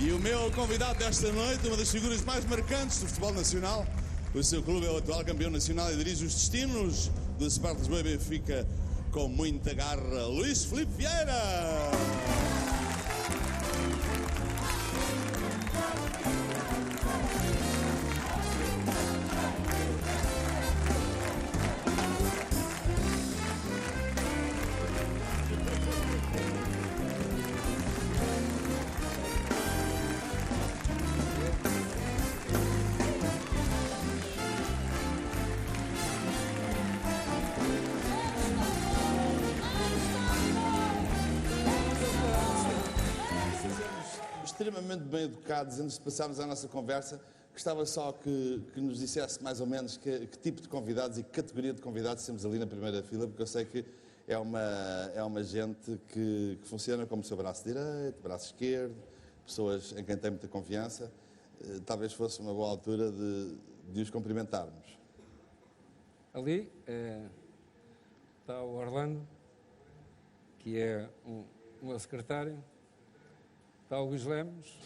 E o meu convidado desta noite, uma das figuras mais marcantes do futebol nacional, o seu clube é o atual campeão nacional e dirige os destinos do Sport Lisboa e Benfica com muita garra, Luís Filipe Vieira. Extremamente bem educados. Antes de passarmos à nossa conversa, gostava só que nos dissesse mais ou menos que tipo de convidados e que categoria de convidados temos ali na primeira fila, porque eu sei que é uma gente que funciona como o seu braço direito, braço esquerdo, pessoas em quem tem muita confiança. Talvez fosse uma boa altura de os cumprimentarmos. Ali está o Orlando, que é o meu secretário. Está o Luís Lemos,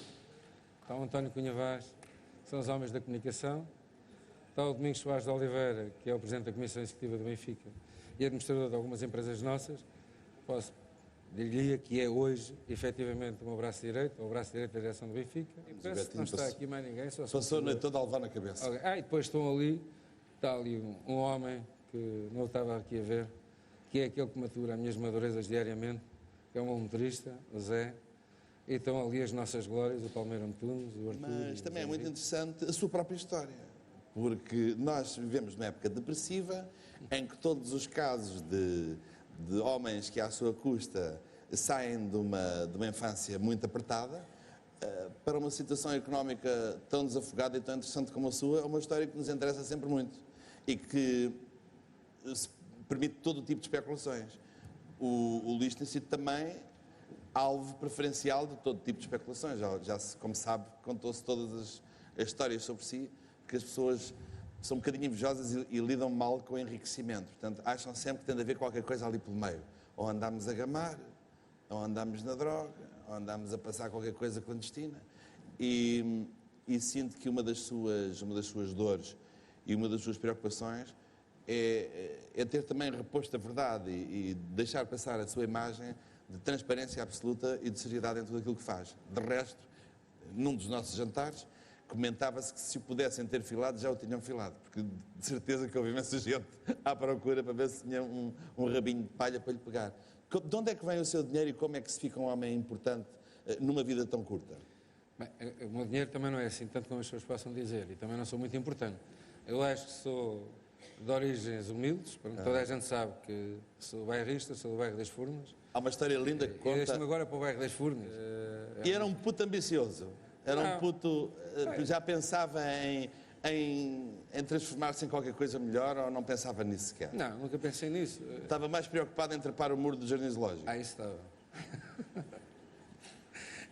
está o António Cunha Vaz, que são os homens da comunicação. Está o Domingos Soares de Oliveira, que é o Presidente da Comissão Executiva do Benfica e administrador de algumas empresas nossas. Diria que é hoje, efetivamente, o meu braço direito, ou o braço direito da direção do Benfica. E parece que não está aqui mais ninguém. Passou a noite toda a levar na cabeça. Okay. E depois está ali um homem que não estava aqui a ver, que é aquele que matura as minhas madurezas diariamente, que é um motorista, o Zé. E estão ali as nossas glórias, o Palmeiro Antunes, o Artur. Mas também é muito interessante a sua própria história, porque nós vivemos numa época depressiva em que todos os casos de homens que à sua custa saem de uma infância muito apertada para uma situação económica tão desafogada e tão interessante como a sua, é uma história que nos interessa sempre muito e que permite todo o tipo de especulações. O Luís tem sido também alvo preferencial de todo tipo de especulações. Como sabe, contou-se todas as histórias sobre si, que as pessoas são um bocadinho invejosas e lidam mal com o enriquecimento. Portanto, acham sempre que tem de haver qualquer coisa ali pelo meio. Ou andamos a gamar, ou andamos na droga, ou andamos a passar qualquer coisa clandestina. E sinto que uma das suas dores e uma das suas preocupações é ter também reposto a verdade e deixar passar a sua imagem de transparência absoluta e de seriedade em tudo aquilo que faz. De resto, num dos nossos jantares, comentava-se que se o pudessem ter filado, já o tinham filado, porque de certeza que houve imensa gente à procura para ver se tinha um rabinho de palha para lhe pegar. De onde é que vem o seu dinheiro e como é que se fica um homem importante numa vida tão curta? Bem, o meu dinheiro também não é assim, tanto como as pessoas possam dizer, e também não sou muito importante. Eu acho que sou de origens humildes, toda a gente sabe que sou bairrista, sou do bairro das Furnas. Há uma história linda que conta... Deixa-me agora para o bairro das Furnas. E era um puto ambicioso. Era um puto que já pensava em transformar-se em qualquer coisa melhor ou não pensava nisso sequer? Não, nunca pensei nisso. Estava mais preocupado em trepar o muro do Jardim Zoológico? Isso estava.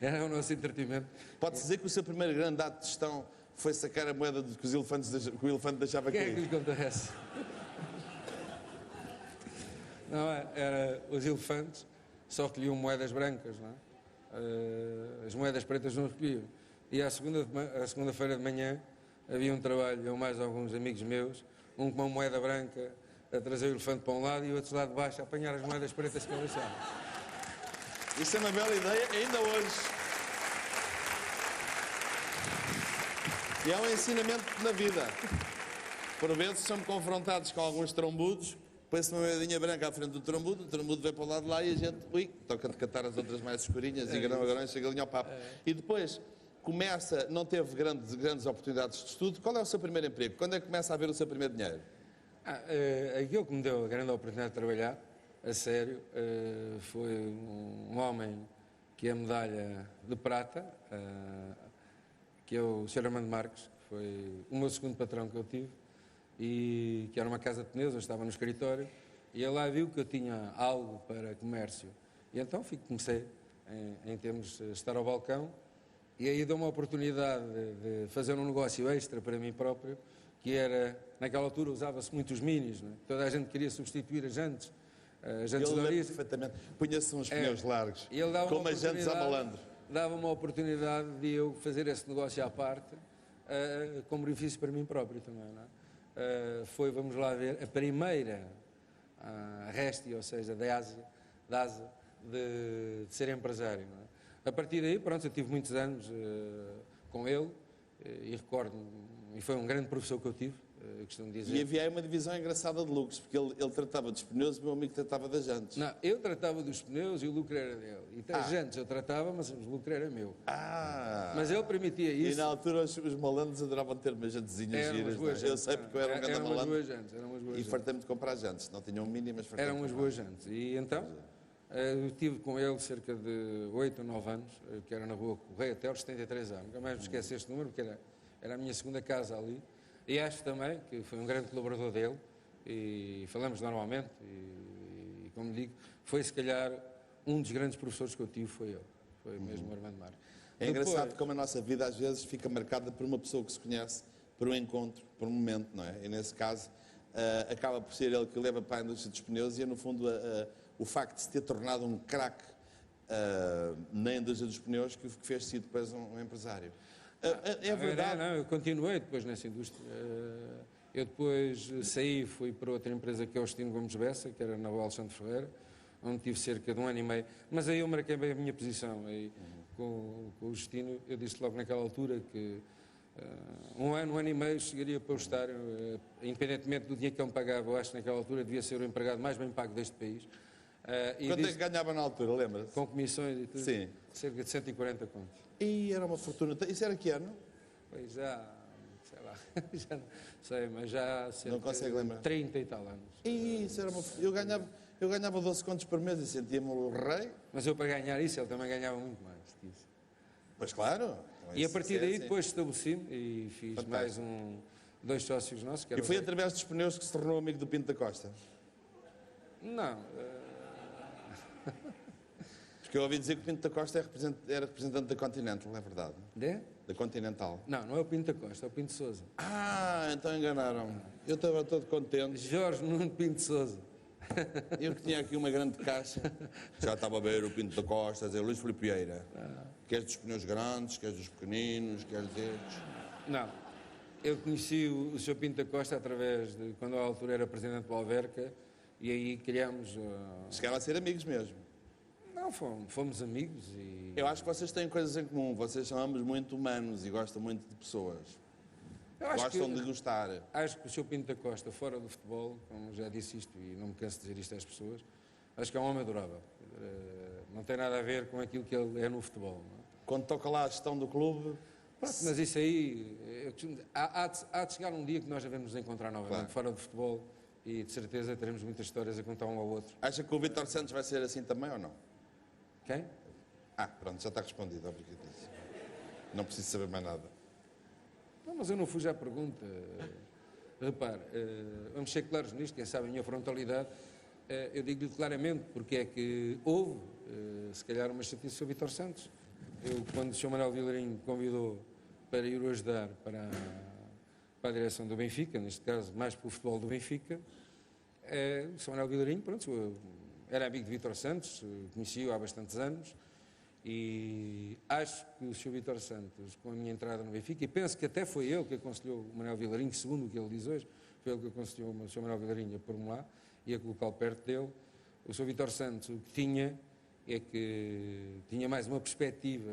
Era o nosso entretenimento. Pode-se dizer que o seu primeiro grande ato de gestão foi sacar a moeda que o elefante deixava cair? Quem é que lhe conta essa? Não, era os elefantes só recolhiam moedas brancas, não é? As moedas pretas não recolhiam. E à segunda-feira de manhã havia um trabalho, eu mais alguns amigos meus, um com uma moeda branca a trazer o elefante para um lado e o outro lá de baixo a apanhar as moedas pretas que ele deixava. Isso é uma bela ideia, ainda hoje. E é um ensinamento na vida. Por vezes somos confrontados com alguns trombudos, põe-se uma moedinha branca à frente do trombudo, o trombudo vem para o lado de lá e a gente, toca de catar as outras mais escurinhas e grão a grão, chega ali ao papo. E depois não teve grandes oportunidades de estudo. Qual é o seu primeiro emprego? Quando é que começa a haver o seu primeiro dinheiro? Aquilo que me deu a grande oportunidade de trabalhar, a sério, foi um homem que é a medalha de prata, que é o Sr. Armando Marques, que foi o meu segundo patrão que eu tive, e que era uma casa de Peneusa, eu estava no escritório, e ele lá viu que eu tinha algo para comércio. E então comecei, em termos de estar ao balcão, e aí deu uma oportunidade de fazer um negócio extra para mim próprio, que era, naquela altura usava-se muito os minis, não é? Toda a gente queria substituir as jantes de origem. Perfeitamente. Punha-se uns pneus largos, e ele dava como as jantes a malandro. dava uma oportunidade de eu fazer esse negócio à parte, com benefício para mim próprio também, não é? Foi, vamos lá ver, a primeira réstia, ou seja, da ASA, de ser empresário, não é? A partir daí, pronto, eu tive muitos anos com ele, e recordo-me, e foi um grande professor que eu tive, costumo dizer. E havia aí uma divisão engraçada de lucros, porque ele tratava dos pneus e o meu amigo tratava das jantes. Não, eu tratava dos pneus e o lucro era dele. E as jantes eu tratava, mas o lucro era meu. Mas ele permitia isso. E na altura os malandros adoravam ter umas jantezinhas giras. Boas Eu sei porque eu era um grande malandro. Eram umas boas E fartei-me de comprar jantes. Não tinham mínimas, eram umas boas jantes. E então, eu tive com ele cerca de 8 ou 9 anos, que era na rua Correia, até aos 73 anos. Nunca mais me esqueci este número, porque era a minha segunda casa ali. E acho também que foi um grande colaborador dele, e falamos normalmente, e como digo, foi se calhar um dos grandes professores que eu tive, foi ele, foi mesmo o Armando Marques. É engraçado como a nossa vida às vezes fica marcada por uma pessoa que se conhece, por um encontro, por um momento, não é? E nesse caso acaba por ser ele que leva para a indústria dos pneus e é no fundo o facto de se ter tornado um craque na indústria dos pneus que fez sido depois um empresário. É verdade. Não, eu continuei depois nessa indústria. Eu depois saí, fui para outra empresa que é o Justino Gomes Bessa, que era na Rua Alexandre Ferreira, onde tive cerca de 1 ano e meio. Mas aí eu marquei bem a minha posição. Aí, com o Justino, eu disse logo naquela altura que 1 ano e meio chegaria para eu estar, independentemente do dinheiro que ele me pagava, eu acho que naquela altura devia ser o empregado mais bem pago deste país. Quanto é que ganhava na altura, lembra-se? Com comissões e tudo? Sim. Cerca de 140 contos. E era uma fortuna. Isso era que ano? Pois já, sei lá, já não sei, mas já cerca não consegue lembrar. 30 e tal anos. E isso era uma eu ganhava 12 contos por mês e sentia-me o rei. Mas eu para ganhar isso, ele também ganhava muito mais disso. Pois claro. E a partir daí depois estabeleci-me e fiz mais dois sócios nossos. E foi através dos pneus que se tornou amigo do Pinto da Costa? Não. Porque eu ouvi dizer que o Pinto da Costa era representante da Continental, é verdade? Da Continental. Não é o Pinto da Costa, é o Pinto de Sousa. Então enganaram-me. Eu estava todo contente. Jorge Nuno Pinto de Sousa. Eu que tinha aqui uma grande caixa. Já estava a ver o Pinto da Costa, a dizer Luís Filipe Vieira. Queres dos pneus grandes, queres dos pequeninos, queres destes? Não. Eu conheci o Sr. Pinto da Costa através de, quando à altura era presidente do Alverca, e aí criámos... Chegaram a ser amigos mesmo. Não, fomos amigos e... Eu acho que vocês têm coisas em comum. Vocês são ambos muito humanos e gostam muito de pessoas. Gostam de gostar. Acho que o Sr. Pinto da Costa, fora do futebol, como já disse isto e não me canso de dizer isto às pessoas, acho que é um homem adorável. Não tem nada a ver com aquilo que ele é no futebol. Não é? Quando toca lá a gestão do clube... Pronto, mas isso aí... Há de chegar um dia que nós devemos nos encontrar novamente, fora do futebol, e de certeza teremos muitas histórias a contar um ao outro. Acha que o Vítor Santos vai ser assim também ou não? Quem? Pronto, já está respondido, obrigadíssimo. Não preciso saber mais nada. Não, mas eu não fujo à pergunta. Repare, vamos ser claros nisto, quem sabe a minha frontalidade, eu digo-lhe claramente porque é que houve, se calhar, uma chatice sobre o Vítor Santos. Eu, quando o Sr. Manuel Vilarinho me convidou para ir o ajudar para a direção do Benfica, neste caso mais para o futebol do Benfica, o Sr. Manuel Vilarinho, pronto, eu era amigo de Vítor Santos, conheci-o há bastantes anos, e acho que o Sr. Vítor Santos, com a minha entrada no Benfica, e penso que até foi ele que aconselhou o Manuel Vilarinho, segundo o que ele diz hoje, foi ele que aconselhou o Sr. Manuel Vilarinho a pôr-me lá e a colocá-lo perto dele. O Sr. Vítor Santos o que tinha é que tinha mais uma perspectiva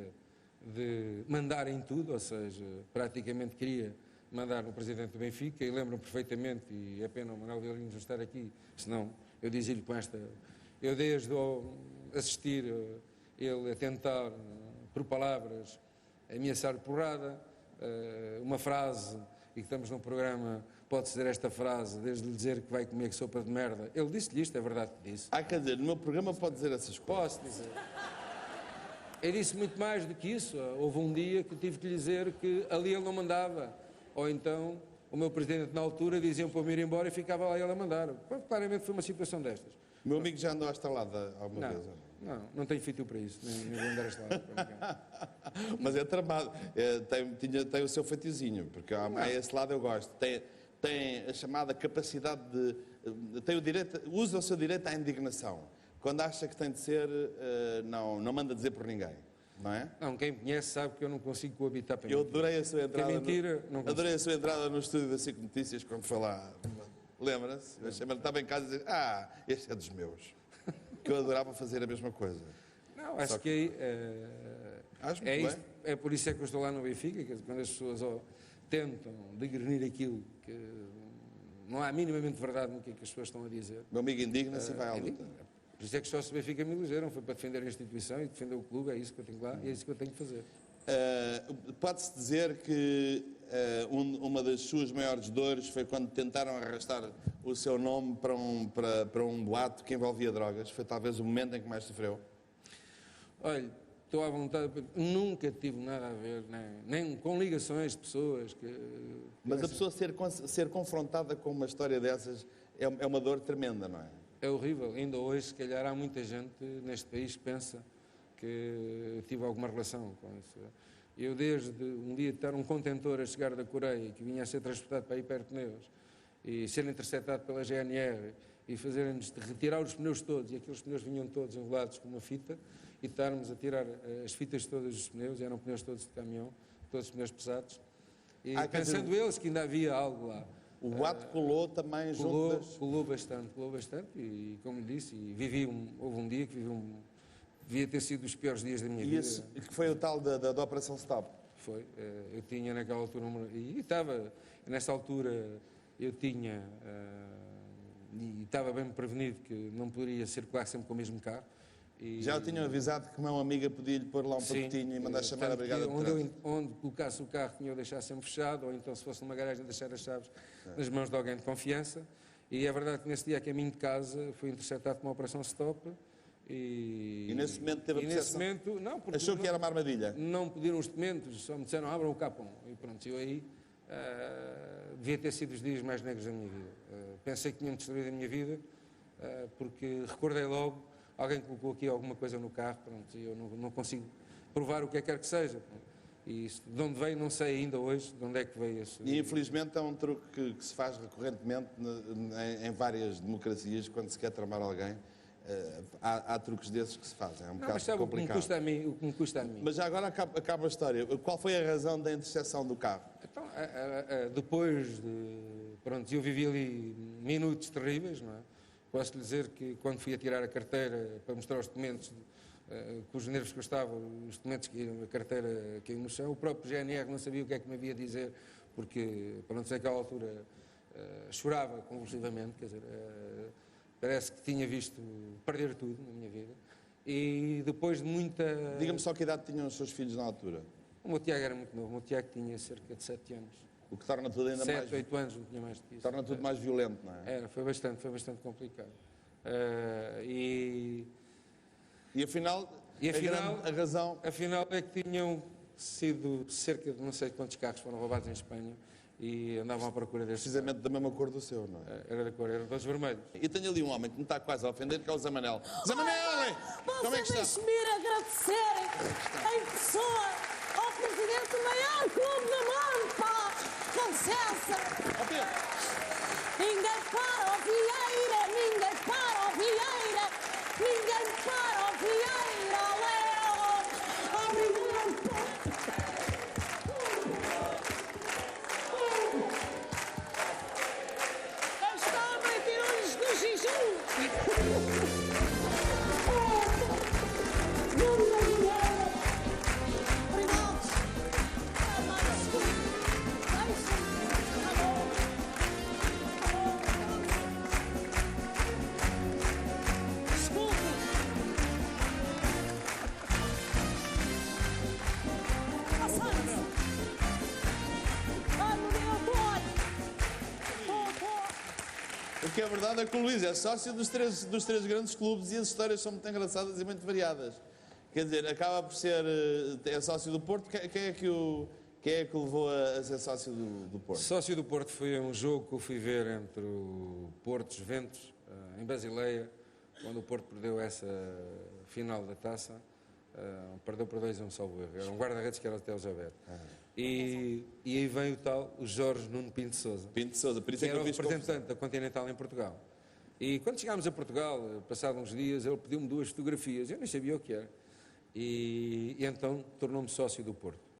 de mandar em tudo, ou seja, praticamente queria mandar no presidente do Benfica, e lembro-me perfeitamente, e é pena o Manuel Vilarinho não estar aqui, senão eu dizia-lhe com esta... Eu desde assistir ele a tentar, por palavras, ameaçar porrada, uma frase, e que estamos num programa, pode dizer esta frase, desde lhe dizer que vai comer sopa de merda. Ele disse-lhe isto, é verdade que disse. Quer dizer, no meu programa pode dizer essas coisas. Posso dizer. Eu disse muito mais do que isso. Houve um dia que tive que lhe dizer que ali ele não mandava. Ou então, o meu presidente na altura dizia para me ir embora e ficava lá ele a mandar. Claramente foi uma situação destas. O meu amigo já andou à estalada alguma vez? Não tenho feitio para isso, nem vou andar a estalada. Mas é tramado. Tem o seu feitiozinho, porque a esse lado eu gosto. Tem a chamada capacidade de... Tem o direito, usa o seu direito à indignação. Quando acha que tem de ser, não manda dizer por ninguém. não é? Não, quem me conhece sabe que eu não consigo coabitar para Eu mentir. adorei a sua entrada, mentira, não consigo. adorei a sua entrada no estúdio da SIC Notícias quando foi lá. Lembra-se? Eu estava em casa e dizia, este é dos meus. Que eu adorava fazer a mesma coisa. Não, acho Só que aí, Acho muito é, bem. isto, é por isso é que eu estou lá no Benfica, quer dizer, quando as pessoas tentam degrenir aquilo que não há minimamente verdade no que as pessoas estão a dizer. Meu amigo indigna-se e vai à luta. Por isso é que os sócios do Benfica me elegeram, foi para defender a instituição e defender o clube, é isso que eu tenho lá e é isso que eu tenho que fazer. Pode-se dizer que uma das suas maiores dores foi quando tentaram arrastar o seu nome para um boato que envolvia drogas. Foi talvez o momento em que mais sofreu. Olha, estou à vontade, nunca tive nada a ver, nem com ligações de pessoas que... Mas a pessoa ser confrontada com uma história dessas é uma dor tremenda, não é? É horrível. Ainda hoje, se calhar, há muita gente neste país que pensa que tive alguma relação com isso. Eu, desde um dia estar um contentor a chegar da Coreia, que vinha a ser transportado para aí perto de Neus, e ser interceptado pela GNR, e fazerem-nos retirar os pneus todos, e aqueles pneus vinham todos enrolados com uma fita, e estarmos a tirar as fitas todas dos pneus, eram pneus todos de caminhão, todos pneus pesados, e pensando eles que ainda havia algo lá. O boato colou também junto das... Colou bastante, e como lhe disse, e houve um dia que devia ter sido dos piores dias da minha vida. Esse, que foi o tal da Operação Stop. Foi, eu tinha naquela altura, e estava, nessa altura, eu tinha, e estava bem prevenido que não poderia circular sempre com o mesmo carro. E, já o tinham avisado que uma amiga podia-lhe pôr lá um pacotinho e mandar chamar a brigada de trânsito. Onde colocasse o carro tinha o deixar sempre fechado, ou então se fosse numa garagem deixar as chaves nas mãos de alguém de confiança. E é verdade que nesse dia a caminho de casa fui interceptado com uma operação stop. E nesse momento teve a percepção? Nesse momento, não, porque achou que era uma armadilha? Não pediram os documentos, só me disseram abram o capão. E pronto, eu aí devia ter sido os dias mais negros da minha vida. Pensei que tinham destruído a minha vida, porque recordei logo alguém colocou aqui alguma coisa no carro, pronto, e eu não consigo provar o que quer que seja. E isso, de onde veio, não sei ainda hoje, de onde é que veio esse... E infelizmente é um truque que se faz recorrentemente em várias democracias, quando se quer tramar alguém, há truques desses que se fazem, é um bocado mas sabe complicado. O que me custa a mim? Mas já agora acaba a história. Qual foi a razão da interseção do carro? Então, depois de... Pronto, eu vivi ali minutos terríveis, não é? Posso lhe dizer que quando fui a tirar a carteira para mostrar os documentos, com os nervos que eu estava, os documentos que a carteira caiu no chão, o próprio GNR não sabia o que é que me havia a dizer, porque, pronto, naquela altura chorava convulsivamente, quer dizer, parece que tinha visto perder tudo na minha vida. E depois de muita... Diga-me só que idade tinham os seus filhos na altura. O meu Tiago era muito novo, o meu Tiago tinha cerca de 7 anos. O que torna tudo ainda 7, 8 anos, não tinha mais do que isso. Torna tudo mais violento, não é? Era, foi bastante complicado. E afinal, a razão... Afinal é que tinham sido cerca de não sei quantos carros foram roubados em Espanha e andavam à procura desses. Precisamente da mesma cor do seu, não é? Era da cor, eram todos vermelhos. E tenho ali um homem que me está quase a ofender, que é o Zé Manel. Zé Manel! Como é que está? Deixe-me ir agradecer em pessoa ao presidente do maior clube do mundo, pá! Com licença! Ninguém para o Vieira, ninguém para o Vieira, ninguém para o Vieira, Léo! Obrigado! Está a meter-nos no jejum! O que é verdade é que o Luís é sócio dos três grandes clubes e as histórias são muito engraçadas e muito variadas. Quer dizer, acaba por ser é sócio do Porto. Quem é que o levou a ser sócio do Porto? Sócio do Porto foi um jogo que eu fui ver entre o Porto e Juventus, em Basileia, quando o Porto perdeu essa final da taça. Perdeu por 2-1, salvo erro. Era um guarda-redes que era o Teo Jaber. E aí vem o Jorge Nuno Pinto de Sousa. Pinto de Sousa, por isso Que é que era eu o fiz representante da Continental em Portugal. E quando chegámos a Portugal, passados uns dias, ele pediu-me 2 fotografias. Eu nem sabia o que era. e então tornou-me sócio do Porto.